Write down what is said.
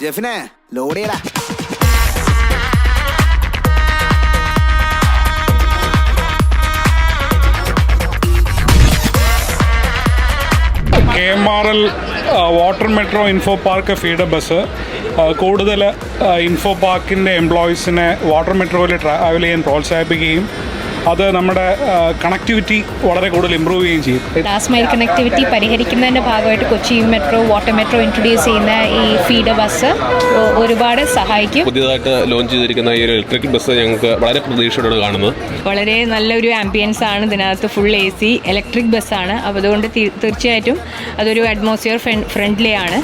ജെഫിനെ load ചെയ്യടാ. KMRL water metro info park feeder bus കൂടുതൽ info പാർക്കിൻ്റെ എംപ്ലോയീസിനെ വാട്ടർ മെട്രോയിൽ ട്രാവൽ ചെയ്യാൻ പ്രോത്സാഹിപ്പിക്കുകയും അത് നമ്മുടെ കണക്ടിവിറ്റി വളരെ കൂടുതൽ ഇമ്പ്രൂവ് ചെയ്യുകയും ചെയ്യും. ലാസ്റ്റ് മൈൽ കണക്ടിവിറ്റി പരിഹരിക്കുന്നതിൻ്റെ ഭാഗമായിട്ട് Kochi metro water metro introduce ചെയ്യുന്ന ഈ ഫീഡർ ബസ് ഒരുപാട് സഹായിക്കും. പുതിയതായിട്ട് ലോഞ്ച് ചെയ്തിരിക്കുന്ന ഈ ഒരു ഇലക്ട്രിക് ബസ് ഞങ്ങൾക്ക് വളരെ പ്രതീക്ഷയോടെ കാണുന്നത്. വളരെ നല്ലൊരു ആംബിയൻസ് ആണ് ഇതിനകത്ത്. ഫുൾ AC ഇലക്ട്രിക് ബസ്സാണ്. അപ്പോൾ അതുകൊണ്ട് തീർച്ചയായിട്ടും അതൊരു അറ്റ്മോസ്ഫിയർ ഫ്രണ്ട്ലി ആണ്.